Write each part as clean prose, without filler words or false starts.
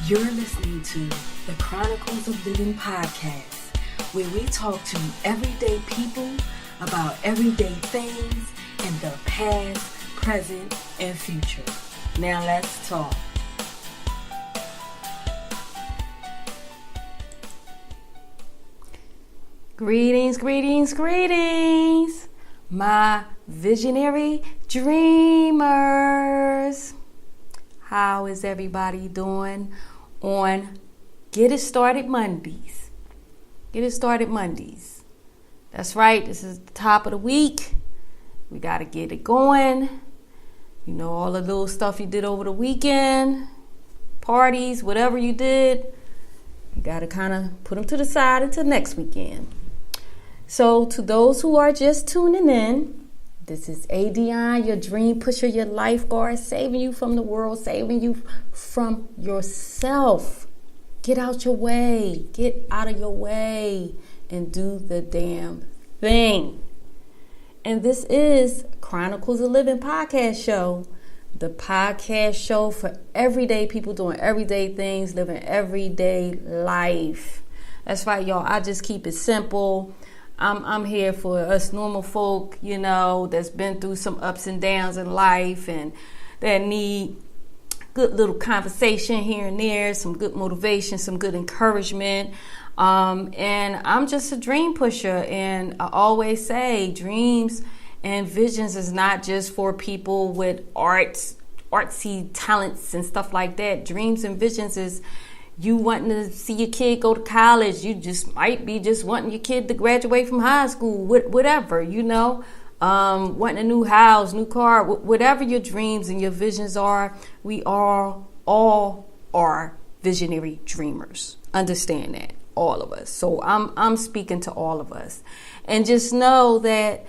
You're listening to the Chronicles of Living podcast, where we talk to everyday people about everyday things in the past, present, and future. Now let's talk. Greetings, greetings, greetings, my visionary dreamers. How is everybody doing on Get It Started Mondays? Get It Started Mondays. That's right, this is the top of the week. We got to get it going. You know, all the little stuff you did over the weekend, parties, whatever you did, you got to kind of put them to the side until next weekend. So to those who are just tuning in, this is Adionne, your dream pusher, your lifeguard, saving you from the world, saving you from yourself. Get out your way. Get out of your way and do the damn thing. And this is Chronicles-of-Livin-podcast show, the podcast show for everyday people doing everyday things, living everyday life. That's right, y'all. I just keep it simple. I'm here for us normal folk, you know, that's been through some ups and downs in life and that need good little conversation here and there, some good motivation, some good encouragement. And I'm just a dream pusher. And I always say dreams and visions is not just for people with artsy talents and stuff like that. Dreams and visions is you wanting to see your kid go to college. You just might be just wanting your kid to graduate from high school, whatever, you know, wanting a new house, new car, whatever your dreams and your visions are. We all are visionary dreamers. Understand that, all of us. So I'm speaking to all of us, and just know that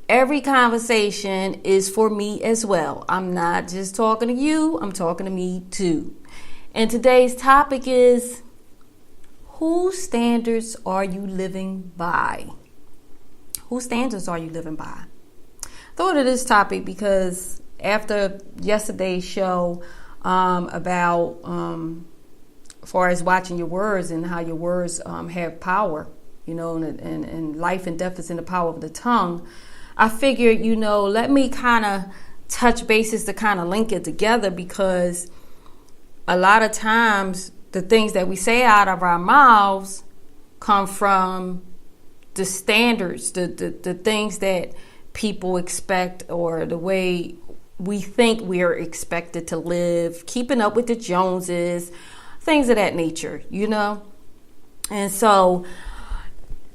every conversation is for me as well. I'm not just talking to you. I'm talking to me too. And today's topic is, whose standards are you living by? Whose standards are you living by? I thought of this topic because after yesterday's show about as far as watching your words and how your words have power, you know, and life and death is in the power of the tongue, I figured, you know, let me kind of touch bases to kind of link it together, because a lot of times the things that we say out of our mouths come from the standards, the things that people expect, or the way we think we are expected to live, keeping up with the Joneses, things of that nature, you know? And so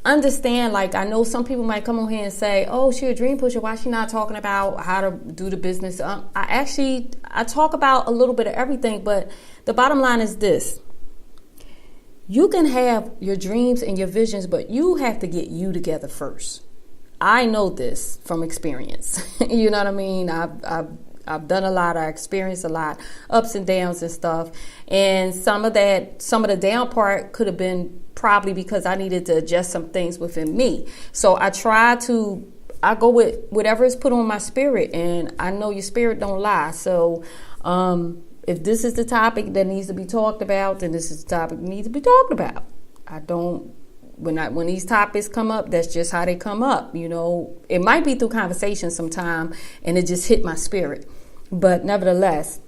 understand, like, I know some people might come on here and say, oh, she's a dream pusher, why she not talking about how to do the business? I talk about a little bit of everything, but the bottom line is this: you can have your dreams and your visions, but you have to get you together first. I know this from experience. You know what I mean? I've done a lot, I experienced a lot, ups and downs and stuff. And some of the down part could have been probably because I needed to adjust some things within me. So I go with whatever is put on my spirit, and I know your spirit don't lie. So if this is the topic that needs to be talked about, then this is the topic that needs to be talked about. When these topics come up, that's just how they come up. You know, it might be through conversation sometime and it just hit my spirit, but nevertheless.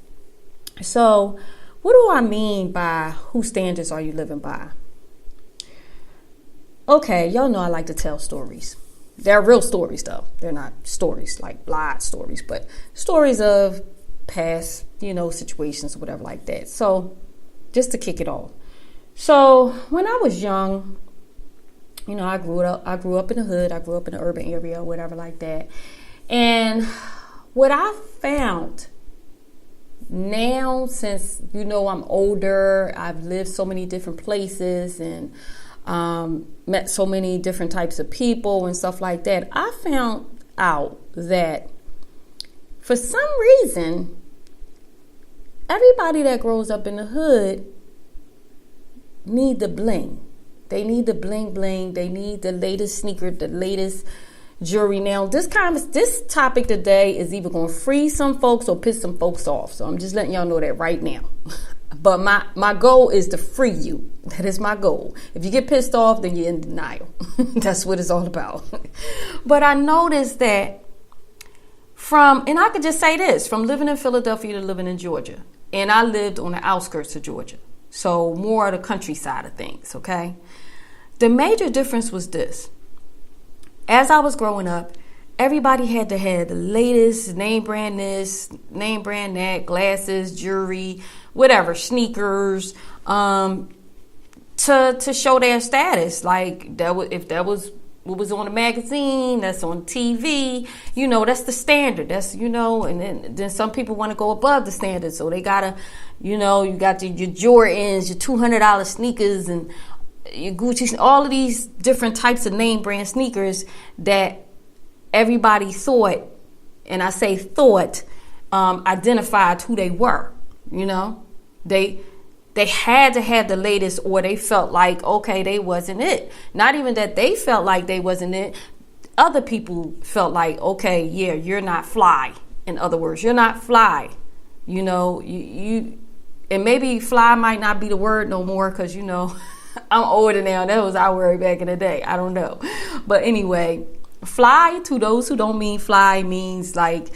So what do I mean by whose standards are you living by? Okay, y'all know I like to tell stories. They're real stories though. They're not stories like lied stories, but stories of past, you know, situations or whatever like that. So just to kick it off. So when I was young, you know, I grew up in the hood. I grew up in the urban area, whatever like that. And what I found now, since, you know, I'm older, I've lived so many different places and met so many different types of people and stuff like that, I found out that for some reason, everybody that grows up in the hood need the bling. They need the bling bling. They need the latest sneaker, the latest jewelry. Now, this topic today is either going to free some folks or piss some folks off. So I'm just letting y'all know that right now. But my goal is to free you. That is my goal. If you get pissed off, then you're in denial. That's what it's all about. But I noticed that and I could just say this, from living in Philadelphia to living in Georgia. And I lived on the outskirts of Georgia. So more of the countryside of things, okay? The major difference was this. As I was growing up, everybody had to have the latest name brand this, name brand that, glasses, jewelry, whatever, sneakers, to show their status. Like if that was what was on the magazine, that's on TV, that's the standard. That's, and then some people want to go above the standard. So they gotta, you got your Jordans, your $200 sneakers, and your Gucci, all of these different types of name brand sneakers that everybody thought, and I say thought, identified who they were. They had to have the latest, or they felt like, okay, they wasn't it. Not even that they felt like they wasn't it. Other people felt like, okay, yeah, you're not fly. In other words, you're not fly. You and maybe fly might not be the word no more, because, I'm older now. That was our word back in the day. I don't know. But anyway, fly, to those who don't mean fly, means like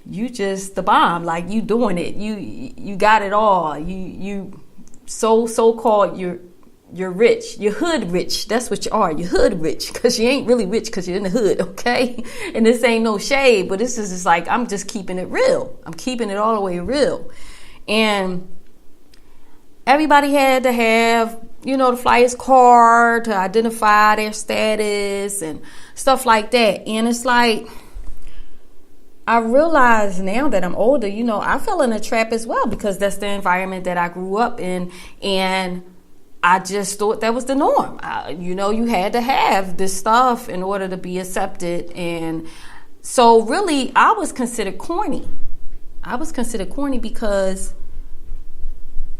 you just the bomb, like you doing it. You got it all. You so-called you're rich. You're hood rich. That's what you are. You're hood rich, because you ain't really rich because you're in the hood, okay? And this ain't no shade, but this is just like, I'm just keeping it real. I'm keeping it all the way real. And everybody had to have, the flyest card to identify their status and stuff like that. And it's like, I realize now that I'm older, I fell in a trap as well, because that's the environment that I grew up in. And I just thought that was the norm. You had to have this stuff in order to be accepted. And so really, I was considered corny. Because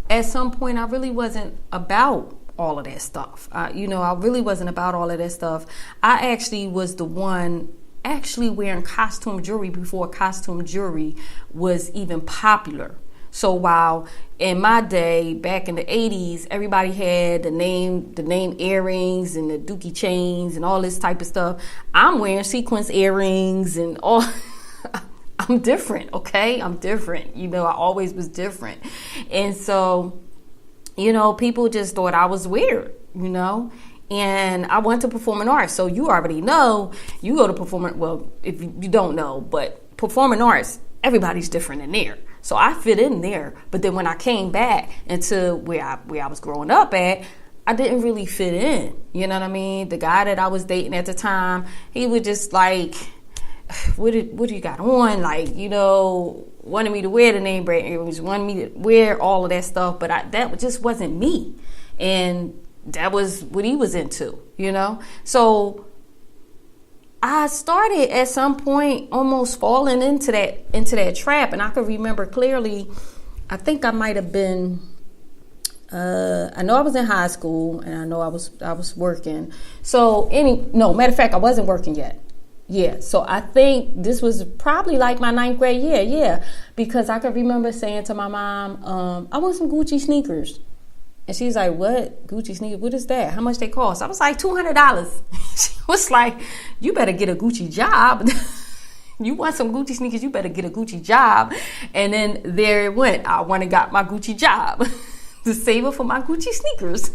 at some point, I really wasn't about all of that stuff. I really wasn't about all of that stuff. I actually was the one wearing costume jewelry before costume jewelry was even popular. So while in my day, back in the 80s, everybody had the name earrings and the dookie chains and all this type of stuff, I'm wearing sequence earrings and all. I'm different, okay? I'm different. I always was different. And so, people just thought I was weird, And I went to performing arts. So you already know, you go to performing, well, if you don't know, but performing arts, everybody's different in there. So I fit in there. But then when I came back into where I was growing up at, I didn't really fit in. You know what I mean? The guy that I was dating at the time, he was just like, what do you got on? Like, wanted me to wear the name brand earrings, wanted me to wear all of that stuff. But that just wasn't me. And that was what he was into, So I started at some point almost falling into that trap. And I could remember clearly, I think I might have been, I know I was in high school, and I know I was working. So matter of fact, I wasn't working yet. Yeah, so I think this was probably like my 9th grade year. Yeah, because I could remember saying to my mom, I want some Gucci sneakers. And she's like, what? Gucci sneakers? What is that? How much they cost? I was like, $200. She was like, you better get a Gucci job. You want some Gucci sneakers, you better get a Gucci job. And then there it went. I went and got my Gucci job to save up for my Gucci sneakers.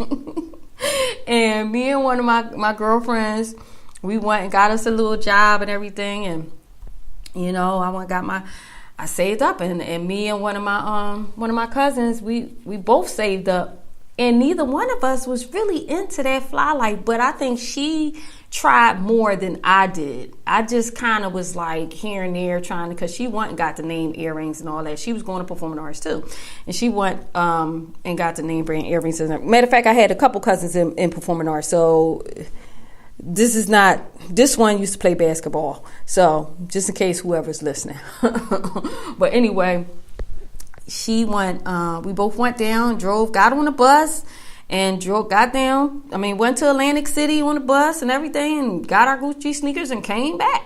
And me and one of my girlfriends, we went and got us a little job and everything. And, I went and got I saved up. And me and one of my cousins, we both saved up. And neither one of us was really into that fly life. But I think she tried more than I did. I just kind of was like here and there trying to, because she went and got the name earrings and all that. She was going to performing arts too. And she went and got the name brand earrings. Matter of fact, I had a couple cousins in performing arts. So this one used to play basketball. So just in case whoever's listening. But anyway, she went, we both went down, got on the bus and went to Atlantic City on the bus and everything and got our Gucci sneakers and came back.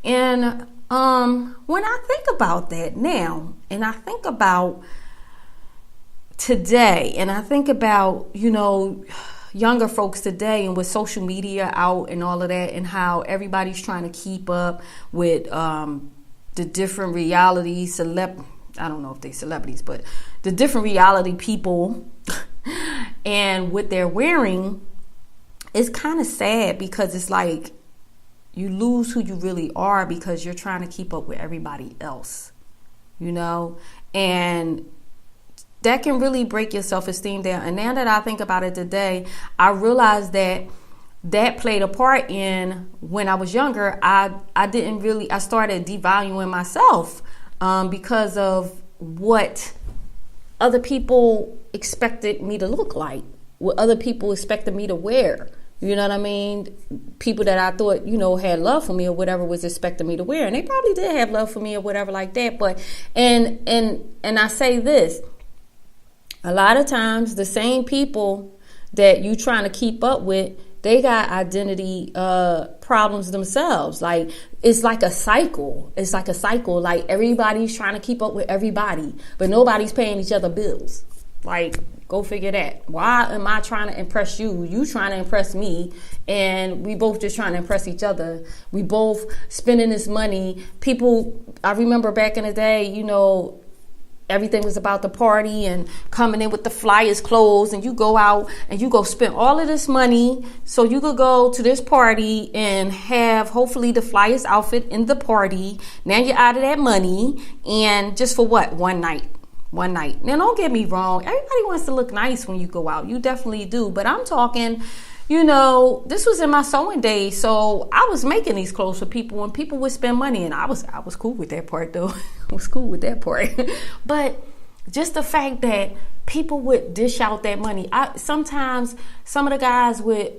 And when I think about that now, and I think about today, and I think about, younger folks today, and with social media out and all of that, and how everybody's trying to keep up with the different reality I don't know if they celebrities, but the different reality people and what they're wearing. It's kind of sad, because it's like you lose who you really are because you're trying to keep up with everybody else, and that can really break your self-esteem down. And now that I think about it today, I realize that played a part in when I was younger. I started devaluing myself because of what other people expected me to look like, what other people expected me to wear. You know what I mean? People that I thought, had love for me or whatever was expecting me to wear. And they probably did have love for me or whatever like that. But, and I say this, a lot of times the same people that you trying to keep up with, they got identity problems themselves. Like, it's like a cycle. Like, everybody's trying to keep up with everybody, but nobody's paying each other bills. Like, go figure that. Why am I trying to impress you? You trying to impress me, and we both just trying to impress each other. We both spending this money. People, I remember back in the day, everything was about the party and coming in with the flyest clothes, and you go out and you go spend all of this money so you could go to this party and have hopefully the flyest outfit in the party. Now you're out of that money, and just for what? One night. Now don't get me wrong, everybody wants to look nice when you go out. You definitely do. But I'm talking, this was in my sewing days, so I was making these clothes for people, and people would spend money, and I was cool with that part, though. I was cool with that part. But just the fact that people would dish out that money. Sometimes some of the guys would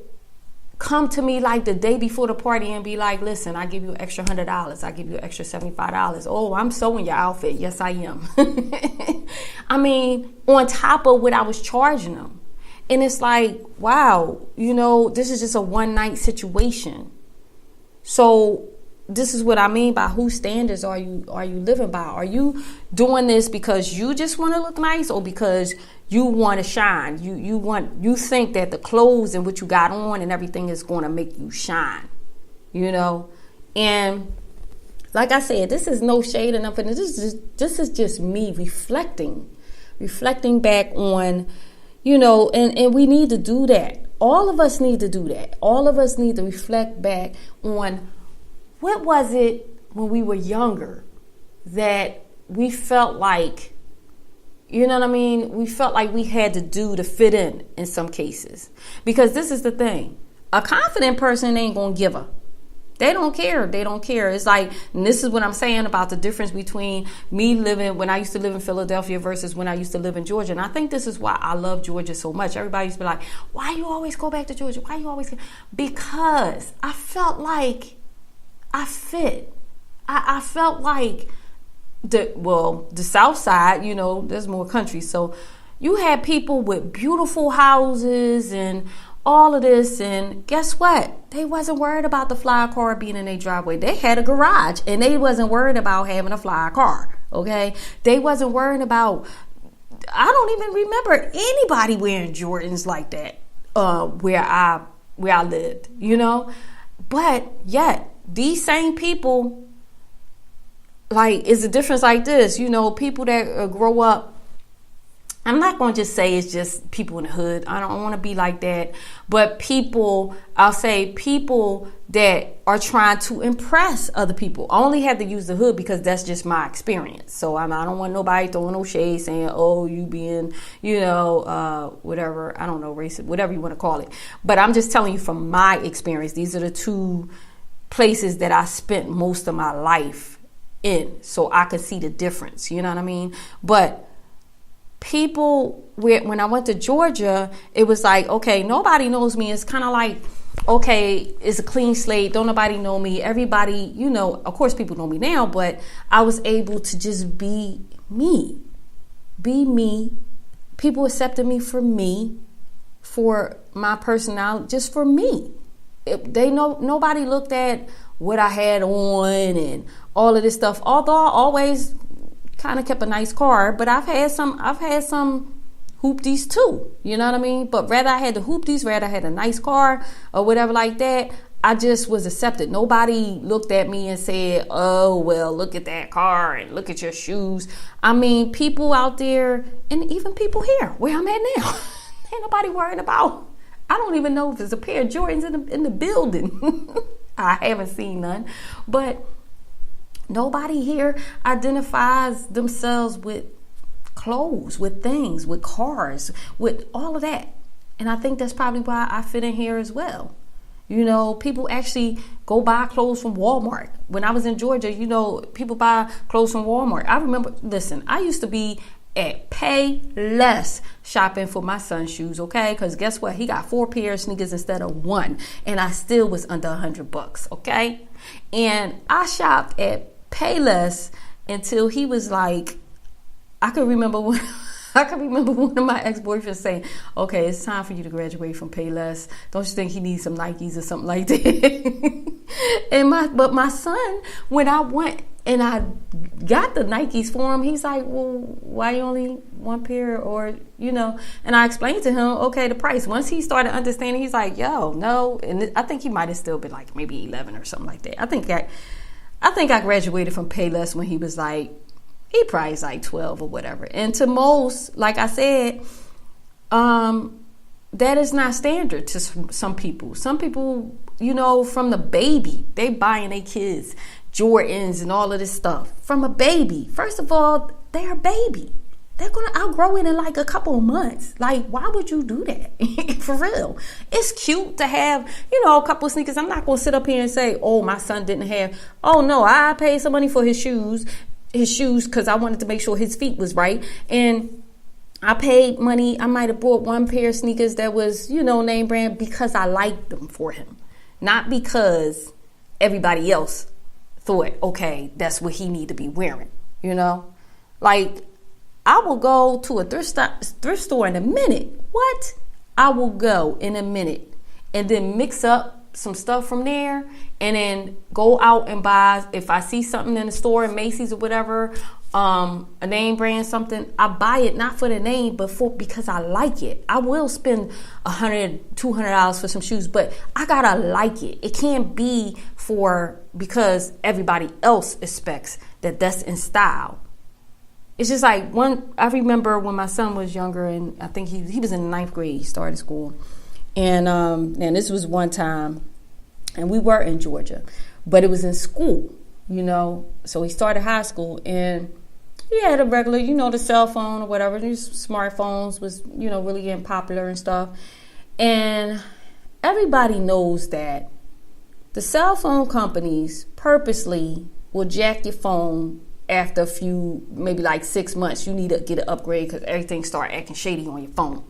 come to me like the day before the party and be like, listen, I give you an extra $100. I give you an extra $75. Oh, I'm sewing your outfit. Yes, I am. I mean, on top of what I was charging them. And it's like, wow, this is just a one night situation. So this is what I mean by whose standards are you living by? Are you doing this because you just want to look nice, or because you want to shine? You think that the clothes and what you got on and everything is going to make you shine, And like I said, this is no shade or nothing. This is just me reflecting back on, and we need to do that. All of us need to do that. All of us need to reflect back on what was it when we were younger that we felt like, we felt like we had to do to fit in some cases. Because this is the thing. A confident person ain't going to give up. They don't care. It's like, and this is what I'm saying about the difference between me living when I used to live in Philadelphia versus when I used to live in Georgia. And I think this is why I love Georgia so much. Everybody used to be like, why you always go back to Georgia? Why you always? Because I felt like I fit. I felt like the South Side, there's more country. So you had people with beautiful houses and all of this, and guess what? They wasn't worried about the fly car being in their driveway. They had a garage, and they wasn't worried about having a fly car, okay? They wasn't worried about, I don't even remember anybody wearing Jordans like that where I lived, But yet, these same people, like, it's a difference like this, people that grow up. I'm not going to just say it's just people in the hood. I don't want to be like that. But I'll say people that are trying to impress other people. I only have to use the hood because that's just my experience. So I don't want nobody throwing no shade saying, oh, you being, whatever, I don't know, racist, whatever you want to call it. But I'm just telling you from my experience, these are the two places that I spent most of my life in. So I could see the difference. You know what I mean? But people, when I went to Georgia, it was like, okay, nobody knows me. It's kind of like, okay, it's a clean slate. Don't nobody know me. Everybody, of course people know me now, but I was able to just be me. People accepted me, for my personality, just for me. Nobody looked at what I had on and all of this stuff. Although I always kind of kept a nice car, but I've had some hoopties too. You know what I mean? But rather I had the hoopties, rather I had a nice car or whatever like that, I just was accepted. Nobody looked at me and said, oh, well, look at that car and look at your shoes. I mean, people out there, and even people here where I'm at now, ain't nobody worried about. I don't even know if there's a pair of Jordans in the building. I haven't seen none. But nobody here identifies themselves with clothes, with things, with cars, with all of that. And I think that's probably why I fit in here as well. You know, people actually go buy clothes from Walmart. When I was in Georgia, you know, people buy clothes from Walmart. I remember, listen, I used to be at Payless shopping for my son's shoes, okay? Because guess what? He got 4 pairs of sneakers instead of 1. And I still was under $100, okay? And I shopped at Payless until he was like, I could remember one of my ex-boyfriends saying, okay, it's time for you to graduate from Payless. Don't you think he needs some Nikes or something like that? But my son, when I went and I got the Nikes for him, he's like, well, why only 1 pair? Or, you know, and I explained to him, okay, the price. Once he started understanding, he's like, yo, no. And I think he might have still been like maybe 11 or something like that. I think I graduated from Payless when he was like, he probably is like 12 or whatever. And to most, like I said, that is not standard to some people. Some people, you know, from the baby, they buying their kids Jordans and all of this stuff. From a baby. First of all, they're a baby. They're going to outgrow it in like a couple of months. Like, why would you do that? For real. It's cute to have, you know, a couple of sneakers. I'm not going to sit up here and say, oh, my son didn't have. Oh, no, I paid some money for his shoes because I wanted to make sure his feet was right. And I paid money. I might have bought 1 pair of sneakers that was, you know, name brand because I liked them for him. Not because everybody else thought, okay, that's what he need to be wearing, you know? Like, I will go to a thrift store in a minute. What? I will go in a minute and then mix up some stuff from there and then go out and buy, if I see something in the store in Macy's or whatever, a name brand something, I buy it not for the name but because I like it. I will spend $100-$200 for some shoes, but I gotta like it. It can't be because everybody else expects that's in style. It's just like I remember when my son was younger, and I think he was in the 9th grade, he started school. And this was one time, and we were in Georgia, but it was in school, you know. So he started high school, and he had a regular, you know, the cell phone or whatever. These smartphones was, you know, really getting popular and stuff. And everybody knows that the cell phone companies purposely will jack your phone after a few, maybe like 6 months. You need to get an upgrade because everything start acting shady on your phone.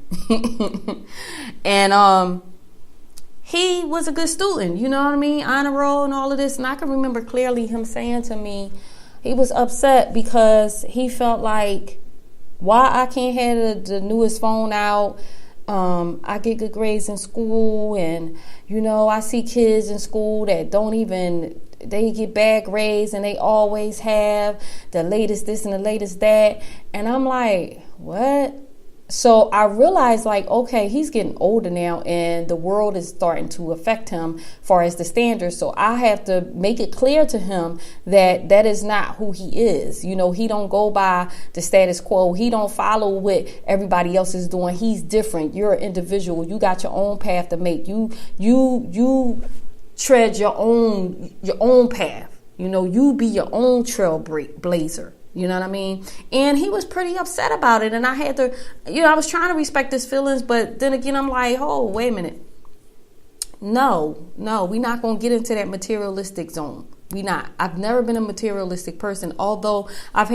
And he was a good student, you know what I mean? Honor roll and all of this. And I can remember clearly him saying to me, he was upset because he felt like, why I can't have the newest phone out? I get good grades in school, and, you know, I see kids in school that they get bad grades, and they always have the latest this and the latest that. And I'm like, what? So I realized, like, okay, he's getting older now, and the world is starting to affect him as far as the standards. So I have to make it clear to him that is not who he is. You know, he don't go by the status quo. He don't follow what everybody else is doing. He's different. You're an individual. You got your own path to make. You tread your own path. You know, you be your own trailblazer. You know what I mean? And he was pretty upset about it. And I had to, you know, I was trying to respect his feelings. But then again, I'm like, oh, wait a minute. No, we're not going to get into that materialistic zone. We not. I've never been a materialistic person. Although I've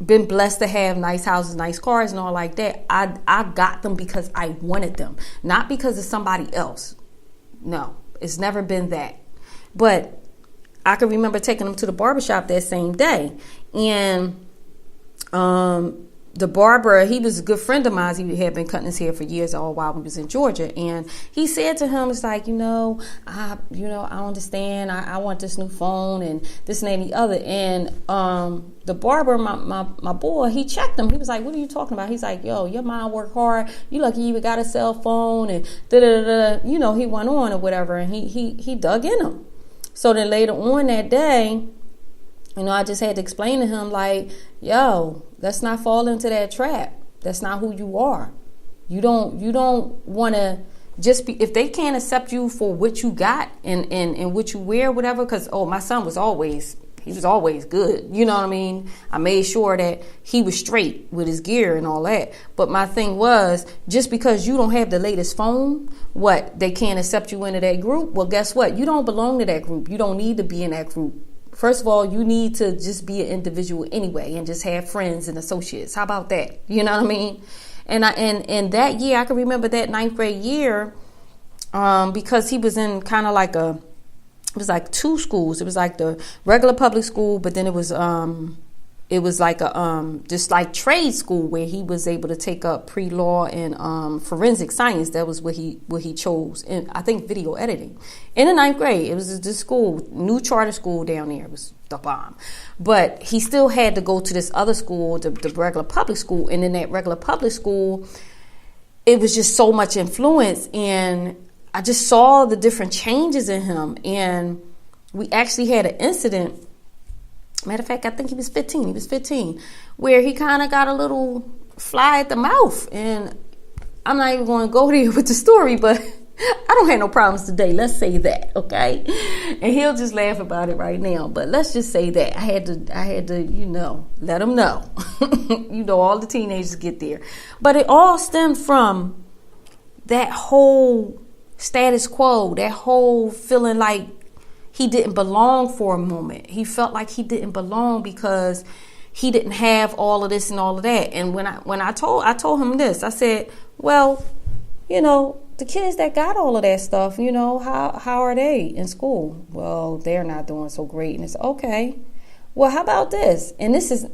been blessed to have nice houses, nice cars and all like that. I got them because I wanted them. Not because of somebody else. No, it's never been that. But I can remember taking him to the barbershop that same day. And the barber, he was a good friend of mine. He had been cutting his hair for years, all while we was in Georgia. And he said to him, it's like, I understand. I want this new phone and this and that and the other. And the barber, my boy, he checked him. He was like, what are you talking about? He's like, yo, your mom worked hard. You lucky you even got a cell phone and da-da-da-da. He went on or whatever. And he dug in him. So then later on that day, I just had to explain to him, like, yo, let's not fall into that trap. That's not who you are. You don't want to just be, if they can't accept you for what you got and what you wear, whatever, because, my son was always good. You know what I mean? I made sure that he was straight with his gear and all that. But my thing was, just because you don't have the latest phone, they can't accept you into that group? Well, guess what? You don't belong to that group. You don't need to be in that group. First of all, you need to just be an individual anyway and just have friends and associates. How about that? You know what I mean? And that year, I can remember that 9th grade year, because he was in kind of like it was like two schools. It was like the regular public school, but then it was like a just like trade school where he was able to take up pre-law and forensic science. That was what he chose, and I think video editing. In the 9th grade, it was this school, new charter school down there. It was the bomb, but he still had to go to this other school, the regular public school. And in that regular public school, it was just so much influence, and I just saw the different changes in him. And we actually had an incident. Matter of fact, I think he was 15. He was 15, where he kind of got a little fly at the mouth. And I'm not even going to go there with the story, but I don't have no problems today. Let's say that, okay? And he'll just laugh about it right now. But let's just say that I had to, let him know. All the teenagers get there. But it all stemmed from that whole status quo, that whole feeling like he didn't belong for a moment. He felt like he didn't belong because he didn't have all of this and all of that. And when I told him this, I said, well, the kids that got all of that stuff, how are they in school? Well, they're not doing so great. And it's okay. Well, how about this? And this is,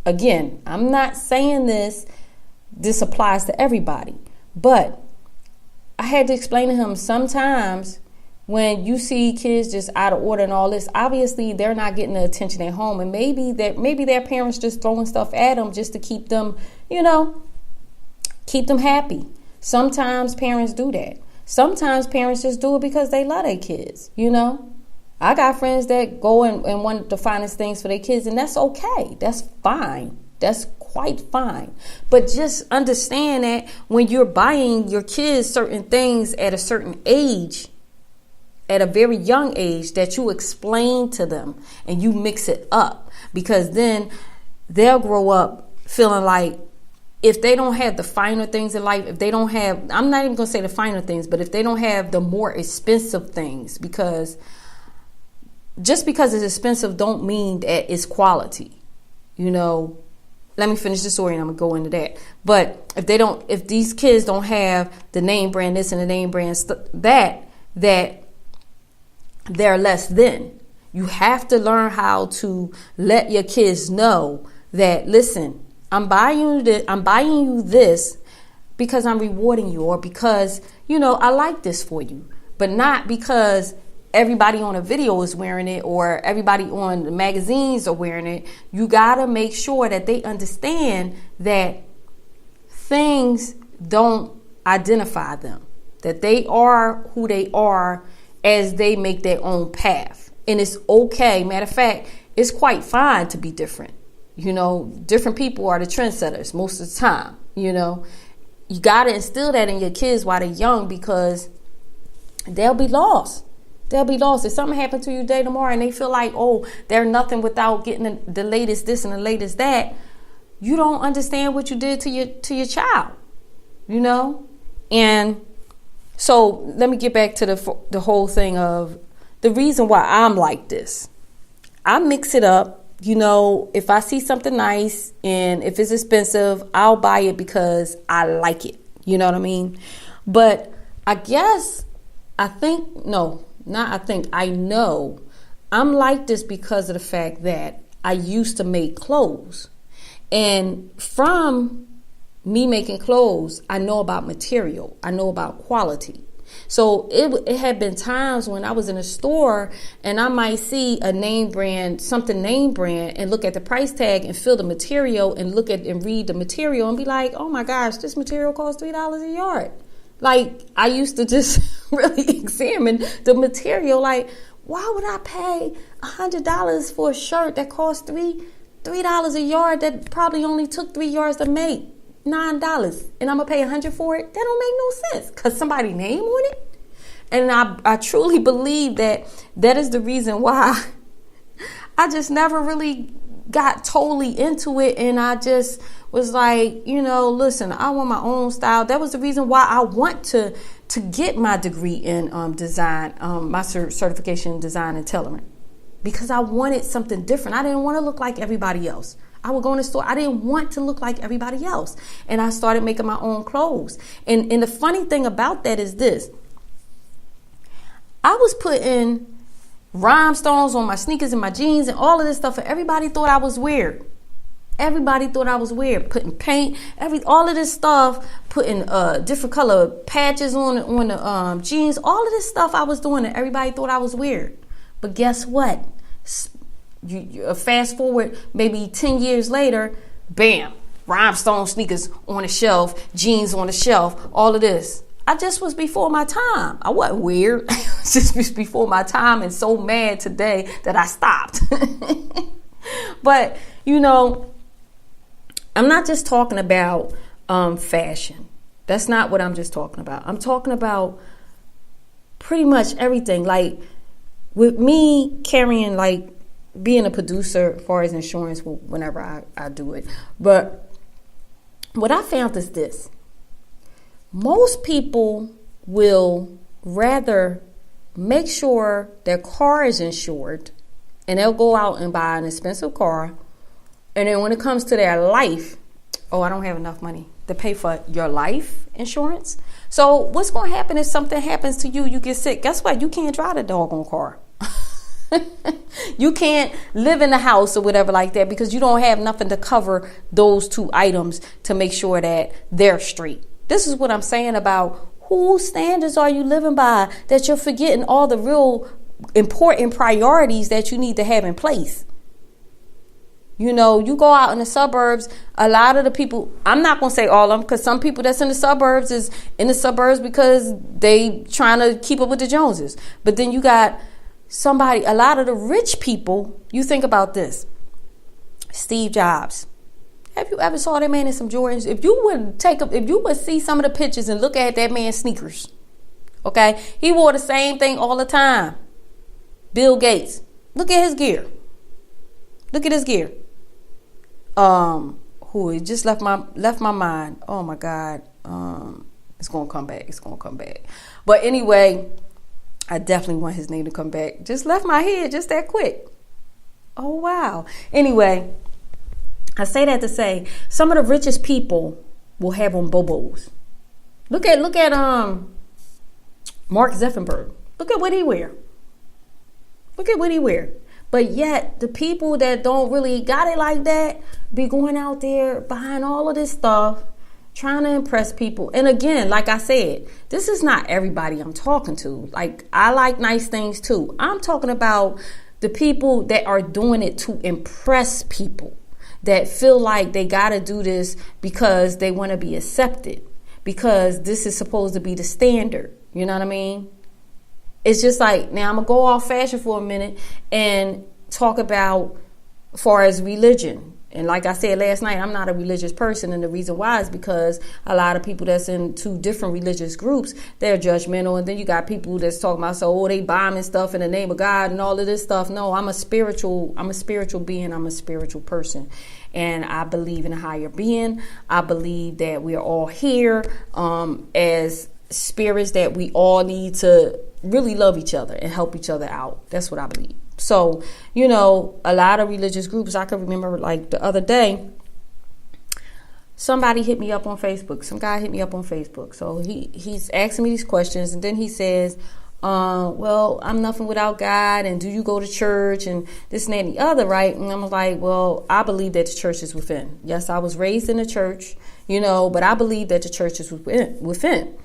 again, I'm not saying this applies to everybody, but I had to explain to him sometimes when you see kids just out of order and all this, obviously they're not getting the attention at home, and maybe their parents just throwing stuff at them just to keep them, keep them happy. Sometimes parents do that. Sometimes parents just do it because they love their kids. I got friends that go and want the finest things for their kids, and that's okay. That's fine. That's quite fine. But just understand that when you're buying your kids certain things at a certain age, at a very young age, that you explain to them and you mix it up, because then they'll grow up feeling like if they don't have the finer things in life, if they don't have, I'm not even going to say the finer things, but if they don't have the more expensive things, because just because it's expensive don't mean that it's quality. Let me finish the story and I'm going to go into that. But if these kids don't have the name brand this and the name brand that they're less than. You have to learn how to let your kids know that, listen, I'm buying you this because I'm rewarding you, or because, I like this for you, but not because everybody on a video is wearing it or everybody on the magazines are wearing it. You got to make sure that they understand that things don't identify them, that they are who they are as they make their own path. And it's okay. Matter of fact, it's quite fine to be different. Different people are the trendsetters most of the time. You got to instill that in your kids while they're young, because they'll be lost. They'll be lost. If something happened to you today, tomorrow, and they feel like, they're nothing without getting the latest this and the latest that, you don't understand what you did to your child, And so let me get back to the whole thing of the reason why I'm like this. I mix it up. If I see something nice and if it's expensive, I'll buy it because I like it. You know what I mean? But I know I'm like this because of the fact that I used to make clothes. And from me making clothes, I know about material. I know about quality. So it had been times when I was in a store and I might see a name brand, something name brand, and look at the price tag and feel the material and look at and read the material and be like, oh my gosh, this material costs $3 a yard. Like, I used to just really examine the material. Like, why would I pay $100 for a shirt that costs $3 a yard that probably only took 3 yards to make? $9, and I'm gonna pay $100 for it? That don't make no sense, because somebody's name on it. And I truly believe that is the reason why I just never really got totally into it. And I just was like, listen, I want my own style. That was the reason why I want to get my degree in design, my certification in design and tailoring, because I wanted something different. I didn't want to look like everybody else. I would go in the store. I didn't want to look like everybody else. And I started making my own clothes. And the funny thing about that is this. I was putting rhinestones on my sneakers and my jeans and all of this stuff, and everybody thought I was weird. Everybody thought I was weird. Putting paint, all of this stuff, putting different color patches on the jeans, all of this stuff I was doing, and everybody thought I was weird. But guess what? You fast forward maybe 10 years later, bam, rhinestone sneakers on the shelf, jeans on the shelf, all of this. I just was before my time. I wasn't weird. I just was before my time, and so mad today that I stopped. But, I'm not just talking about fashion. That's not what I'm just talking about. I'm talking about pretty much everything. Like, with me carrying, like, being a producer as far as insurance whenever I do it. But what I found is this. Most people will rather make sure their car is insured, and they'll go out and buy an expensive car. And then when it comes to their life, I don't have enough money to pay for your life insurance. So what's going to happen if something happens to you, you get sick? Guess what? You can't drive the doggone car. You can't live in the house or whatever like that, because you don't have nothing to cover those two items to make sure that they're straight. This is what I'm saying about whose standards are you living by, that you're forgetting all the real important priorities that you need to have in place. You go out in the suburbs, a lot of the people, I'm not going to say all of them, because some people that's in the suburbs is in the suburbs because they trying to keep up with the Joneses. But then you got a lot of the rich people. You think about this. Steve Jobs. Have you ever saw that man in some Jordans? If you would see some of the pictures and look at that man's sneakers, okay? He wore the same thing all the time. Bill Gates. Look at his gear. Look at his gear. It just left my mind. Oh my God. It's gonna come back. But anyway, I definitely want his name to come back. Just left my head just that quick. Oh wow. Anyway, I say that to say some of the richest people will have on Bobos. Look at Mark Zuckerberg. Look at what he wear. But yet the people that don't really got it like that be going out there buying all of this stuff, trying to impress people. And again, like I said, this is not everybody I'm talking to. Like, I like nice things too. I'm talking about the people that are doing it to impress people, that feel like they got to do this because they want to be accepted, because this is supposed to be the standard. You know what I mean? It's just like, now I'm going to go off fashion for a minute and talk about as far as religion. And like I said last night, I'm not a religious person. And the reason why is because a lot of people that's in two different religious groups, they're judgmental. And then you got people that's talking about, they bombing stuff in the name of God and all of this stuff. No, I'm a spiritual being. I'm a spiritual person. And I believe in a higher being. I believe that we are all here as spirits, that we all need to really love each other and help each other out. That's what I believe. So, a lot of religious groups, I can remember like the other day, somebody hit me up on Facebook. Some guy hit me up on Facebook. So he's asking me these questions, and then he says, well, I'm nothing without God, and do you go to church, and this and that and the other, right? And I'm like, well, I believe that the church is within. Yes, I was raised in the church, but I believe that the church is within.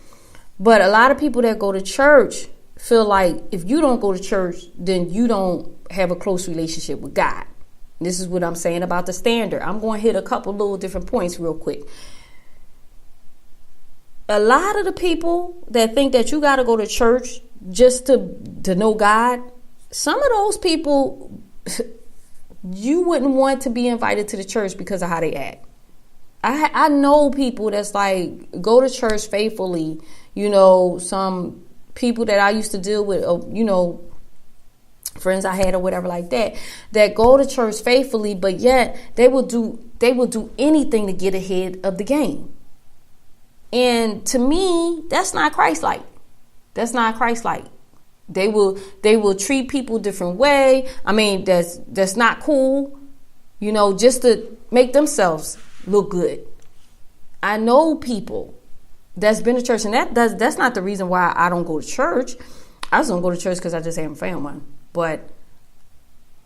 But a lot of people that go to church feel like if you don't go to church, then you don't have a close relationship with God. This is what I'm saying about the standard. I'm going to hit a couple little different points real quick. A lot of the people that think that you got to go to church just to know God, some of those people, you wouldn't want to be invited to the church because of how they act. I know people that's like, go to church faithfully, some people that I used to deal with, friends I had or whatever like that go to church faithfully, but yet they will do anything to get ahead of the game. And to me, that's not Christ-like. That's not Christ-like. They will treat people a different way. I mean, that's not cool, just to make themselves look good. I know people that's been to church, and that's not the reason why I don't go to church. I just don't go to church because I just haven't found one. But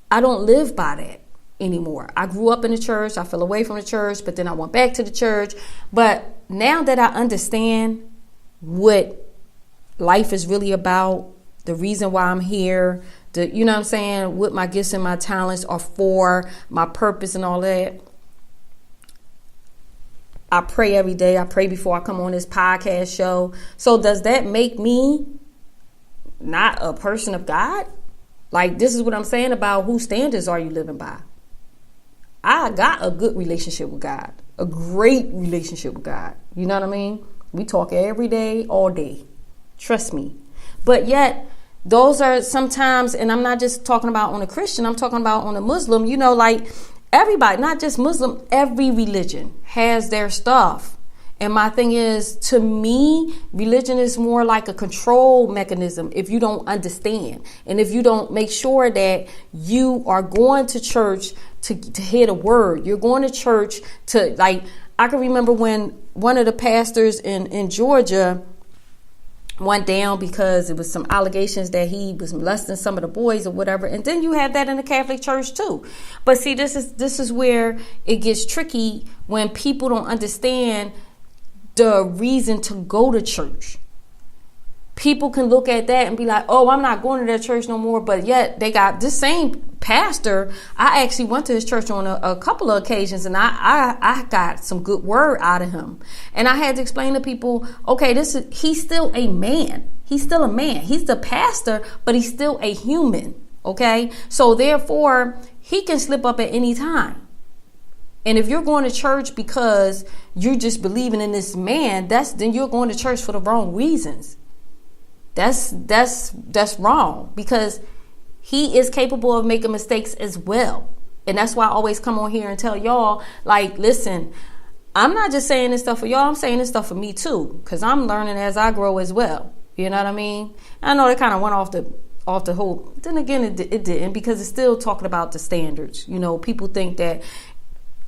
I don't live by that anymore. I grew up in the church. I fell away from the church, but then I went back to the church. But now that I understand what life is really about, the reason why I'm here, what my gifts and my talents are for, my purpose and all that. I pray every day. I pray before I come on this podcast show. So does that make me not a person of God? Like, this is what I'm saying about whose standards are you living by? I got a good relationship with God, a great relationship with God. You know what I mean? We talk every day, all day. Trust me. But yet, those are sometimes, and I'm not just talking about on a Christian, I'm talking about on a Muslim, like everybody, not just Muslim, every religion has their stuff. And my thing is, to me, religion is more like a control mechanism if you don't understand. And if you don't make sure that you are going to church to hear the word. You're going to church to, like, I can remember when one of the pastors in Georgia went down because it was some allegations that he was molesting some of the boys or whatever. And then you have that in the Catholic Church too. But see, this is where it gets tricky when people don't understand the reason to go to church. People can look at that and be like, oh, I'm not going to that church no more. But yet they got this same pastor. I actually went to his church on a couple of occasions, and I got some good word out of him. And I had to explain to people, okay, he's still a man. He's still a man. He's the pastor, but he's still a human. Okay. So therefore, he can slip up at any time. And if you're going to church because you're just believing in this man, then you're going to church for the wrong reasons. That's wrong, because he is capable of making mistakes as well. And that's why I always come on here and tell y'all, like, listen, I'm not just saying this stuff for y'all. I'm saying this stuff for me too, because I'm learning as I grow as well. You know what I mean? I know it kind of went off the whole. Then again, it didn't, because it's still talking about the standards. People think that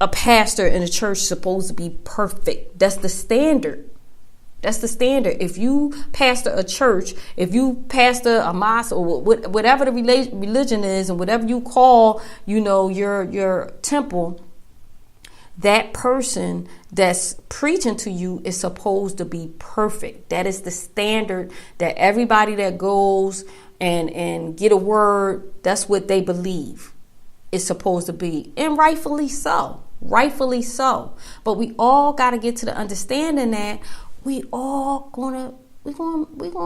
a pastor in a church is supposed to be perfect. That's the standard. That's the standard. If you pastor a church, if you pastor a mosque, or whatever the religion is, and whatever you call, your temple, that person that's preaching to you is supposed to be perfect. That is the standard that everybody that goes and get a word, that's what they believe is supposed to be. And rightfully so. Rightfully so. But we all got to get to the understanding that we're gonna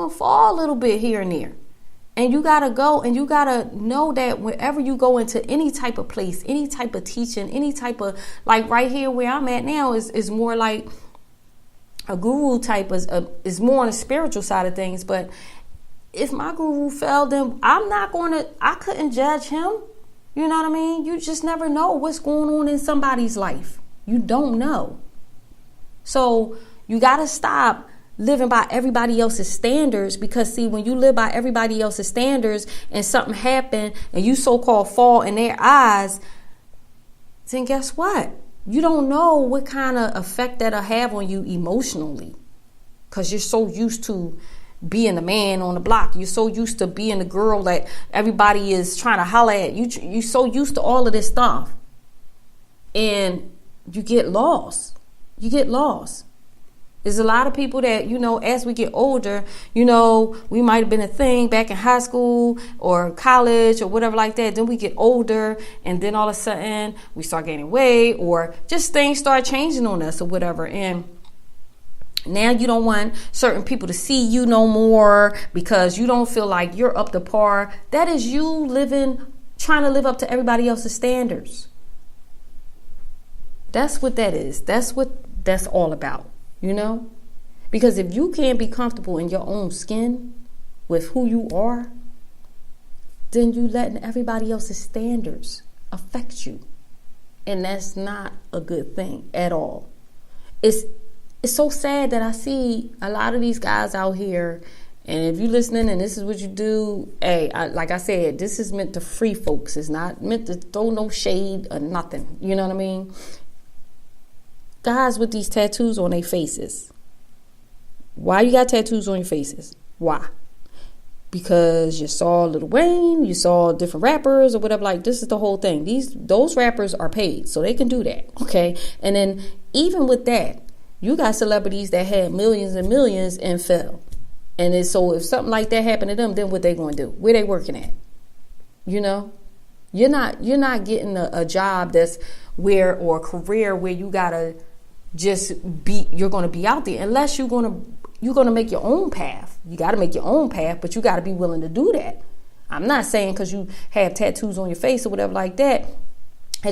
fall a little bit here and there. And you gotta go, and you gotta know that whenever you go into any type of place, any type of teaching, any type of, like right here where I'm at now is more like a guru type, is more on the spiritual side of things. But if my guru fell, then I couldn't judge him. You know what I mean? You just never know what's going on in somebody's life. You don't know. So you got to stop living by everybody else's standards, because see, when you live by everybody else's standards and something happened and you so-called fall in their eyes, then guess what? You don't know what kind of effect that'll have on you emotionally, because you're so used to being the man on the block. You're so used to being the girl that everybody is trying to holler at. You're so used to all of this stuff. And you get lost. There's a lot of people that, as we get older, we might have been a thing back in high school or college or whatever like that. Then we get older and then all of a sudden we start gaining weight or just things start changing on us or whatever. And now you don't want certain people to see you no more because you don't feel like you're up to par. That is you trying to live up to everybody else's standards. That's what that is. That's what that's all about, Because if you can't be comfortable in your own skin with who you are, then you letting everybody else's standards affect you. And that's not a good thing at all. It's so sad that I see a lot of these guys out here, and if you're listening and this is what you do, like I said, this is meant to free folks. It's not meant to throw no shade or nothing. You know what I mean? Guys with these tattoos on their faces. Why you got tattoos on your faces? Why? Because you saw Lil Wayne, you saw different rappers or whatever. Like, this is the whole thing. Those rappers are paid, so they can do that. Okay. And then even with that, you got celebrities that had millions and millions and fell. And then, so if something like that happened to them, then what they going to do? Where they working at? You're not getting a job or a career where you gotta you're gonna be out there unless you're gonna make your own path. You gotta make your own path, but you gotta be willing to do that. I'm not saying because you have tattoos on your face or whatever like that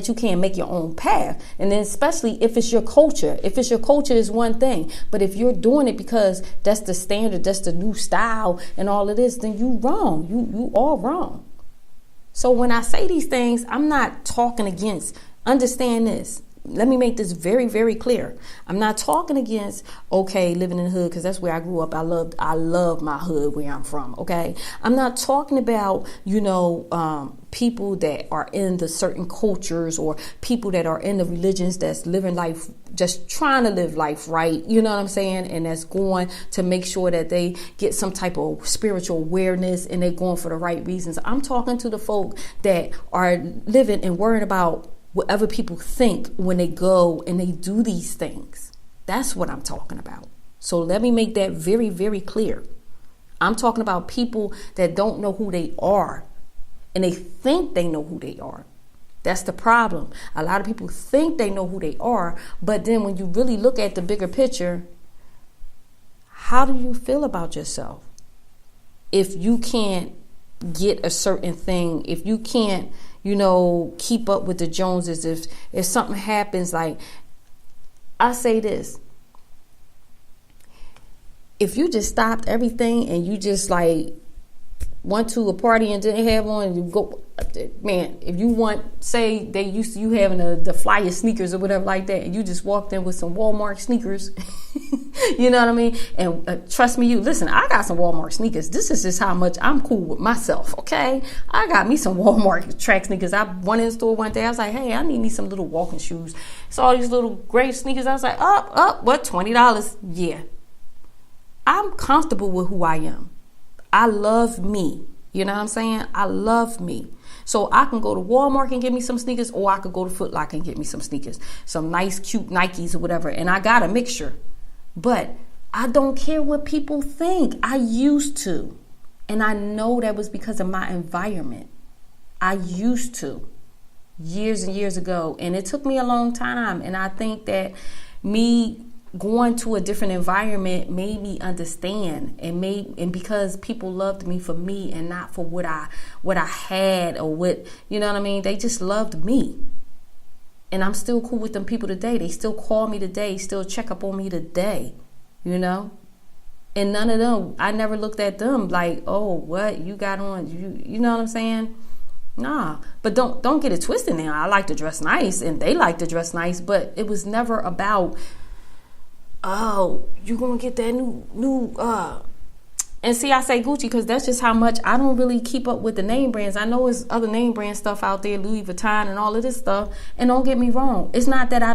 you can't make your own path. And then especially if it's your culture. If it's your culture is one thing. But if you're doing it because that's the standard, that's the new style and all of this, then you wrong. You all wrong. So when I say these things, I'm not talking against. Understand this. Let me make this very, very clear. I'm not talking against, living in the hood, because that's where I grew up. I love my hood where I'm from. Okay. I'm not talking about, people that are in the certain cultures or people that are in the religions that's living life, just trying to live life right. You know what I'm saying? And that's going to make sure that they get some type of spiritual awareness and they're going for the right reasons. I'm talking to the folk that are living and worrying about whatever people think when they go and they do these things. That's what I'm talking about. So let me make that very, very clear. I'm talking about people that don't know who they are and they think they know who they are. That's the problem. A lot of people think they know who they are, but then when you really look at the bigger picture, how do you feel about yourself? If you can't get a certain thing, if you can't, keep up with the Joneses, if something happens, like I say this, if you just stopped everything and you just like went to a party and didn't have on, you go, man, if you want, say they used to you having the flyer sneakers or whatever like that, and you just walked in with some Walmart sneakers, you know what I mean? And trust me, listen, I got some Walmart sneakers. This is just how much I'm cool with myself, okay? I got me some Walmart track sneakers. I went in the store one day, I was like, hey, I need me some little walking shoes. Saw these little gray sneakers. I was like, what, $20? Yeah. I'm comfortable with who I am. I love me. You know what I'm saying? I love me. So I can go to Walmart and get me some sneakers, or I could go to Foot Locker and get me some sneakers, some nice, cute Nikes or whatever. And I got a mixture. But I don't care what people think. I used to. And I know that was because of my environment. I used to. Years and years ago. And it took me a long time. And I think that me going to a different environment made me understand, and because people loved me for me and not for what I had or what, you know what I mean? They just loved me. And I'm still cool with them people today. They still call me today, still check up on me today, And none of them, I never looked at them like, oh, what you got on? You know what I'm saying? Nah, but don't get it twisted now. I like to dress nice and they like to dress nice, but it was never about, oh, you gonna get that new And see, I say Gucci because that's just how much I don't really keep up with the name brands. I know there's other name brand stuff out there, Louis Vuitton and all of this stuff. And don't get me wrong. It's not that I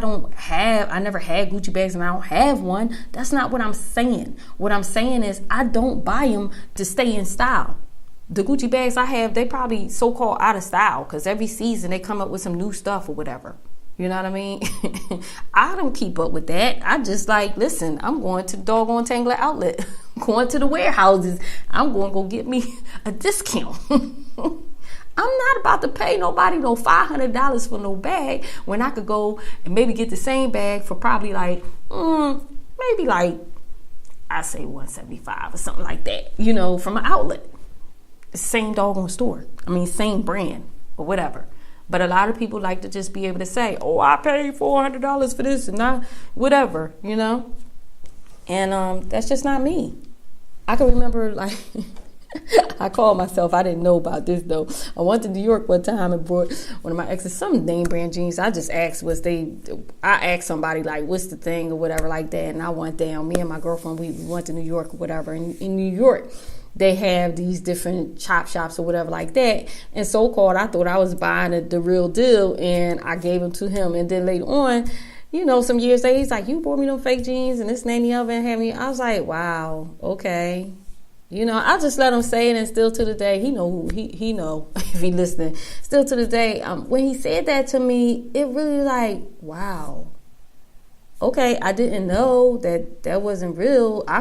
never had Gucci bags and I don't have one. That's not what I'm saying. What I'm saying is I don't buy them to stay in style. The Gucci bags I have, they probably so-called out of style because every season they come up with some new stuff or whatever. You know what I mean? I don't keep up with that. I just like, listen, I'm going to the doggone Tangler outlet. I'm going to the warehouses. I'm going to go get me a discount. I'm not about to pay nobody no $500 for no bag when I could go and maybe get the same bag for probably like, maybe like, I say $175 or something like that, you know, from an outlet. Same doggone store. I mean, same brand or whatever. But a lot of people like to just be able to say, oh, I paid $400 for this and not whatever, you know. And that's just not me. I can remember, like, I called myself, I didn't know about this, though. I went to New York one time and brought one of my exes some name brand jeans. I just asked, I asked somebody, like, what's the thing or whatever like that. And I went down. Me and my girlfriend, we went to New York or whatever. And in New York, they have these different chop shops or whatever like that. And so-called, I thought I was buying the real deal, and I gave them to him. And then later on, you know, some years later, he's like, you bought me them fake jeans and this and that and the other. And had me. I was like, wow, okay. You know, I just let him say it, and still to the day, he know he know if he listening. Still to the day, when he said that to me, it really like, wow. Okay, I didn't know that wasn't real. I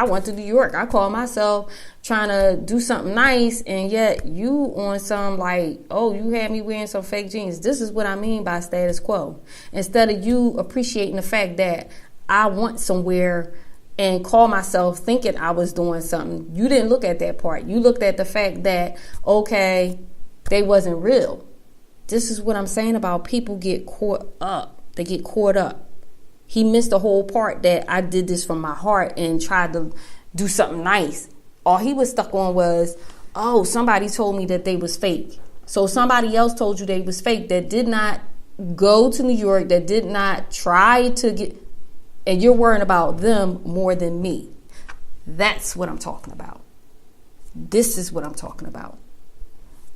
went to New York. I called myself trying to do something nice, and yet you on some like, oh, you had me wearing some fake jeans. This is what I mean by status quo. Instead of you appreciating the fact that I went somewhere and call myself thinking I was doing something, you didn't look at that part. You looked at the fact that, okay, they wasn't real. This is what I'm saying about people get caught up. They get caught up. He missed the whole part that I did this from my heart and tried to do something nice. All he was stuck on was, oh, somebody told me that they was fake. So somebody else told you they was fake that did not go to New York, that did not try to get, and you're worrying about them more than me. That's what I'm talking about. This is what I'm talking about.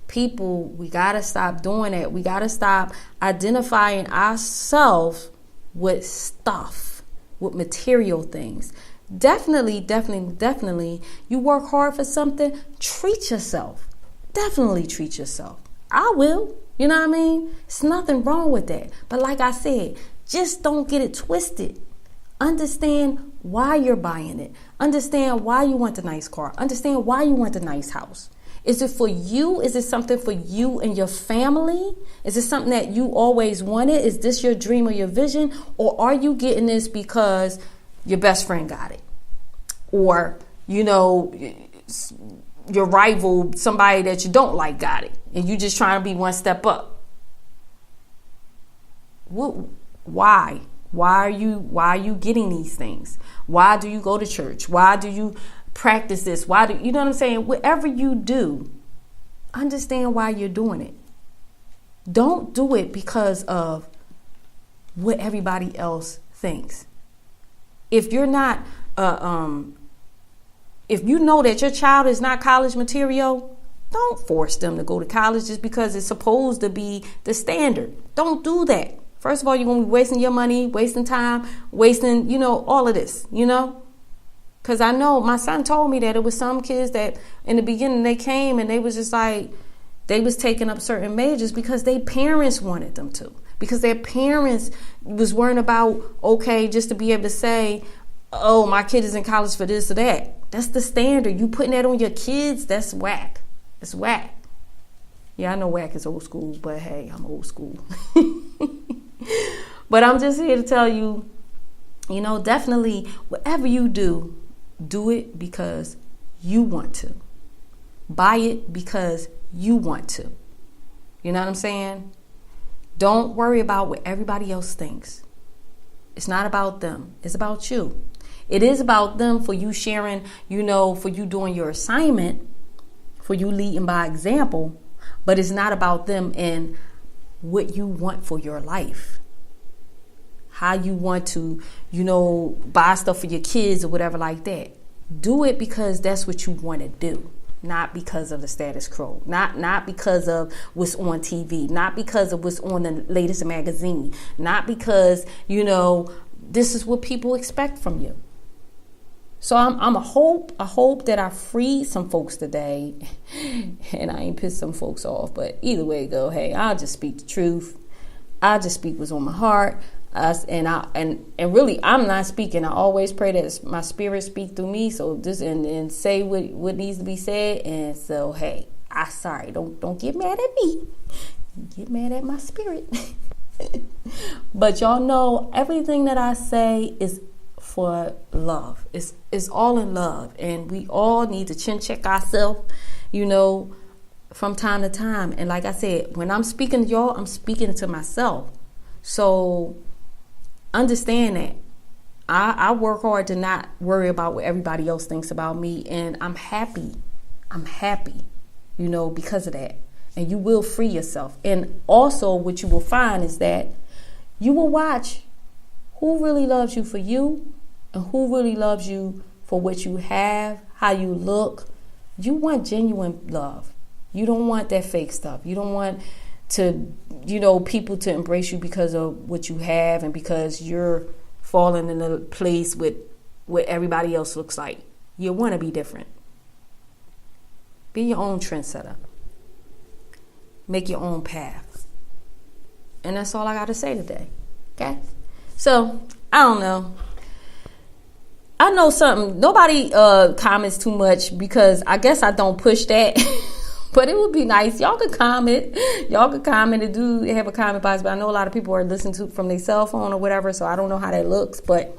People, we got to stop doing that. We got to stop identifying ourselves with stuff, with material things. Definitely, you work hard for something, treat yourself. Definitely treat yourself. I will. You know what I mean? There's nothing wrong with that. But like I said, just don't get it twisted. Understand why you're buying it. Understand why you want the nice car. Understand why you want the nice house. Is it for you? Is it something for you and your family? Is it something that you always wanted? Is this your dream or your vision? Or are you getting this because your best friend got it? Or, you know, your rival, somebody that you don't like got it. And you just trying to be one step up. Why? Why are you getting these things? Why do you go to church? Why do you practice this? Why do you know what I'm saying? Whatever you do, understand why you're doing it. Don't do it because of what everybody else thinks. If you're not, if you know that your child is not college material, don't force them to go to college just because it's supposed to be the standard. Don't do that. First of all, you're going to be wasting your money, wasting time, wasting, you know, all of this, you know. Because I know my son told me that it was some kids that in the beginning they came and they was just like, they was taking up certain majors because their parents wanted them to. Because their parents was worrying about, okay, just to be able to say, oh, my kid is in college for this or that. That's the standard. You putting that on your kids, that's whack. It's whack. Yeah, I know whack is old school, but hey, I'm old school. But I'm just here to tell you, you know, definitely whatever you do, do it because you want to. Buy it because you want to. You know what I'm saying? Don't worry about what everybody else thinks. It's not about them. It's about you. It is about them for you sharing, you know, for you doing your assignment, for you leading by example, but it's not about them and what you want for your life. How you want to, you know, buy stuff for your kids or whatever like that. do it because that's what you want to do. Not because of the status quo, not because of what's on TV, not because of what's on the latest magazine, not because, this is what people expect from you. So I hope that I freed some folks today, and I ain't pissed some folks off, but either way it go, hey, I'll just speak the truth. I'll just speak what's on my heart. And really, I'm not speaking. I always pray that my spirit speak through me. So just and say what needs to be said. And so, hey, sorry. Don't get mad at me. Get mad at my spirit. But y'all know everything that I say is for love. It's all in love, and we all need to chin check ourselves, from time to time. And like I said, when I'm speaking to y'all, I'm speaking to myself. So understand that I work hard to not worry about what everybody else thinks about me, and I'm happy, because of that. And you will free yourself. And also what you will find is that you will watch who really loves you for you and who really loves you for what you have, how you look. You want genuine love. You don't want that fake stuff. You don't want to, people to embrace you because of what you have and because you're falling in a place with what everybody else looks like. You want to be different. Be your own trendsetter. Make your own path. And that's all I got to say today. Okay? So, I don't know. I know something. Nobody comments too much because I guess I don't push that. But it would be nice. Y'all could comment. And do have a comment box. But I know a lot of people are listening to from their cell phone or whatever. So I don't know how that looks. But,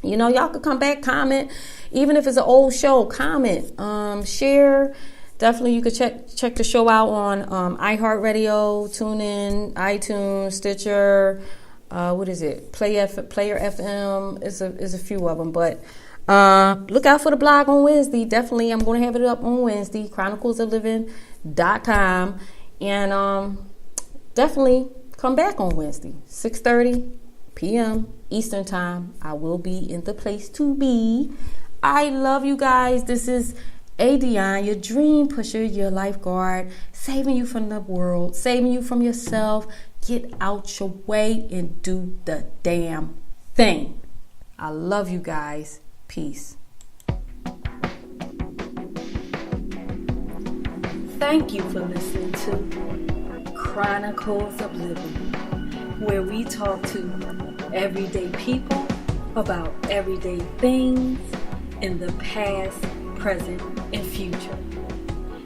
y'all could come back, comment. Even if it's an old show, comment. Share. Definitely you could check the show out on iHeartRadio, TuneIn, iTunes, Stitcher. What is it? Player FM. Is a few of them. But look out for the blog on Wednesday. Definitely, I'm going to have it up on Wednesday, chronicles-of-livin.com. And definitely come back on Wednesday, 6:30 p.m. Eastern Time. I will be in the place to be. I love you guys. This is Adionne, your dream pusher, your lifeguard, saving you from the world, saving you from yourself. Get out your way and do the damn thing. I love you guys. Peace. Thank you for listening to Chronicles of Living, where we talk to everyday people about everyday things in the past, present, and future.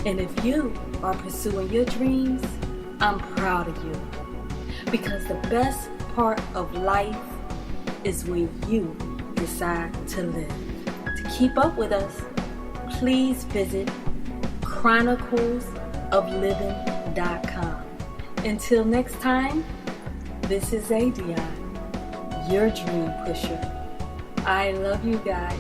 And if you are pursuing your dreams, I'm proud of you. Because the best part of life is when you decide to live. To keep up with us, please visit chronicles-of-livin.com. Until next time, this is Adionne, your dream pusher. I love you guys.